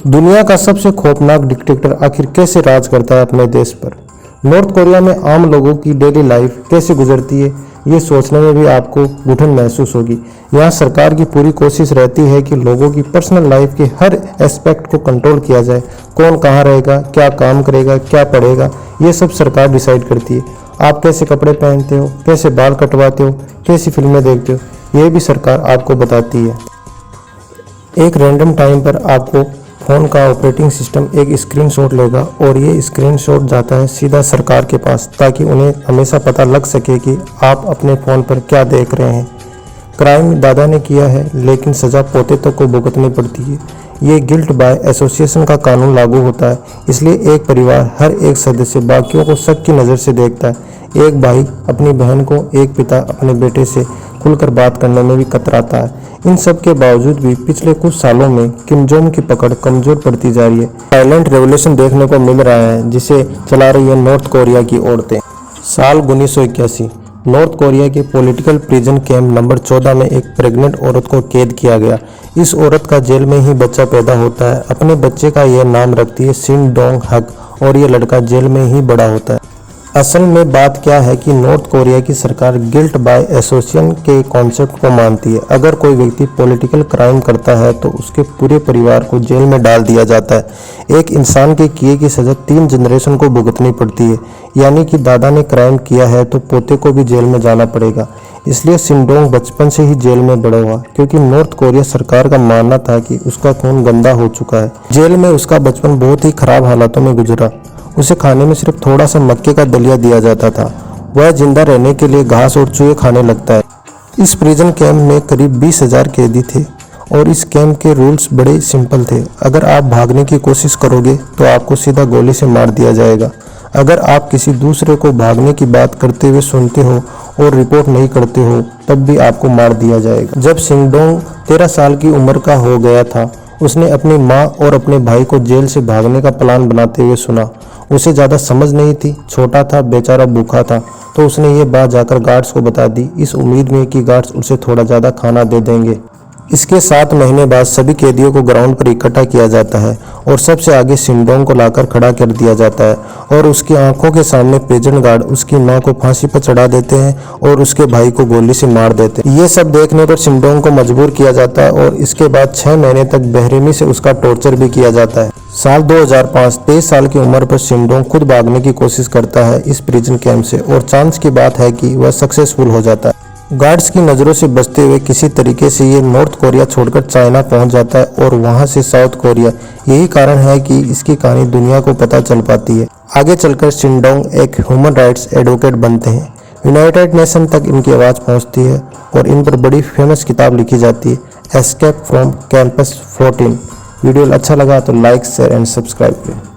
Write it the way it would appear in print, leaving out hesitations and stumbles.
दुनिया का सबसे खौफनाक डिक्टेटर आखिर कैसे राज करता है अपने देश पर। नॉर्थ कोरिया में आम लोगों की डेली लाइफ कैसे गुजरती है, ये सोचने में भी आपको घुटन महसूस होगी। यहाँ सरकार की पूरी कोशिश रहती है कि लोगों की पर्सनल लाइफ के हर एस्पेक्ट को कंट्रोल किया जाए। कौन कहाँ रहेगा, क्या काम करेगा, क्या पढ़ेगा, ये सब सरकार डिसाइड करती है। आप कैसे कपड़े पहनते हो, कैसे बाल कटवाते हो, कैसी फिल्में देखते हो, ये भी सरकार आपको बताती है। एक रैंडम टाइम पर आपको फ़ोन का ऑपरेटिंग सिस्टम एक स्क्रीनशॉट लेगा और ये स्क्रीनशॉट जाता है सीधा सरकार के पास, ताकि उन्हें हमेशा पता लग सके कि आप अपने फ़ोन पर क्या देख रहे हैं। क्राइम दादा ने किया है, लेकिन सज़ा पोते तक को भुगतनी पड़ती है। ये गिल्ट बाय एसोसिएशन का कानून लागू होता है, इसलिए एक परिवार हर एक सदस्य बाकियों को शक की नज़र से देखता है। एक भाई अपनी बहन को, एक पिता अपने बेटे से खुलकर बात करने में भी कतराता है। इन सब के बावजूद भी पिछले कुछ सालों में किम जोंग की पकड़ कमजोर पड़ती जा रही है। साइलेंट रेवोल्यूशन देखने को मिल रहा है, जिसे चला रही है नॉर्थ कोरिया की औरतें। साल 1981 नॉर्थ कोरिया के पॉलिटिकल प्रिजन कैंप नंबर 14 में एक प्रेग्नेंट औरत को कैद किया गया। इस औरत का जेल में ही बच्चा पैदा होता है। अपने बच्चे का यह नाम रखती है सिन डोंग हक, और ये लड़का जेल में ही बड़ा होता है। असल में बात क्या है कि नॉर्थ कोरिया की सरकार गिल्ट बाय एसोसिएशन के कॉन्सेप्ट को मानती है। अगर कोई व्यक्ति पॉलिटिकल क्राइम करता है तो उसके पूरे परिवार को जेल में डाल दिया जाता है। एक इंसान के किए की सजा 3 जनरेशन को भुगतनी पड़ती है, यानी कि दादा ने क्राइम किया है तो पोते को भी जेल में जाना पड़ेगा। इसलिए सिंडोंग बचपन से ही जेल में बड़ा हुआ, क्योंकि नॉर्थ कोरिया सरकार का मानना था कि उसका खून गंदा हो चुका है। जेल में उसका बचपन बहुत ही खराब हालातों में गुजरा। उसे खाने में सिर्फ थोड़ा सा मक्के का दलिया दिया जाता था। वह जिंदा रहने के लिए घास और चूहे खाने लगता है। इस प्रिजन कैंप में करीब 20,000 कैदी थे और इस कैंप के रूल्स बड़े सिंपल थे। अगर आप भागने की कोशिश करोगे तो आपको सीधा गोली से मार दिया जाएगा। अगर आप किसी दूसरे को भागने की बात करते हुए सुनते हो और रिपोर्ट नहीं करते हो, तब भी आपको मार दिया जाएगा। जब सिंगडोंग 13 साल की उम्र का हो गया था, उसने अपनी माँ और अपने भाई को जेल से भागने का प्लान बनाते हुए सुना। उसे ज़्यादा समझ नहीं थी, छोटा था, बेचारा भूखा था, तो उसने ये बात जाकर गार्ड्स को बता दी, इस उम्मीद में कि गार्ड्स उसे थोड़ा ज़्यादा खाना दे देंगे। इसके 7 महीने बाद सभी कैदियों को ग्राउंड पर इकट्ठा किया जाता है और सबसे आगे सिंडोंग को लाकर खड़ा कर दिया जाता है और उसकी आंखों के सामने प्रिजन गार्ड उसकी मां को फांसी पर चढ़ा देते हैं और उसके भाई को गोली से मार देते हैं। ये सब देखने पर सिंडोंग को मजबूर किया जाता है और इसके बाद 6 महीने तक बेरहमी से उसका टॉर्चर भी किया जाता है। साल 2005 23 साल की उम्र पर सिंडोंग खुद भागने की कोशिश करता है इस प्रिजन कैंप से, और चांस की बात है कि वह सक्सेसफुल हो जाता है। गार्ड्स की नज़रों से बचते हुए किसी तरीके से ये नॉर्थ कोरिया छोड़कर चाइना पहुंच जाता है और वहां से साउथ कोरिया। यही कारण है कि इसकी कहानी दुनिया को पता चल पाती है। आगे चलकर सिंडोंग एक ह्यूमन राइट्स एडवोकेट बनते हैं। यूनाइटेड नेशन तक इनकी आवाज़ पहुंचती है और इन पर बड़ी फेमस किताब लिखी जाती है, एस्केप फ्रॉम कैंपस 14। वीडियो अच्छा लगा तो लाइक, शेयर एंड सब्सक्राइब करें।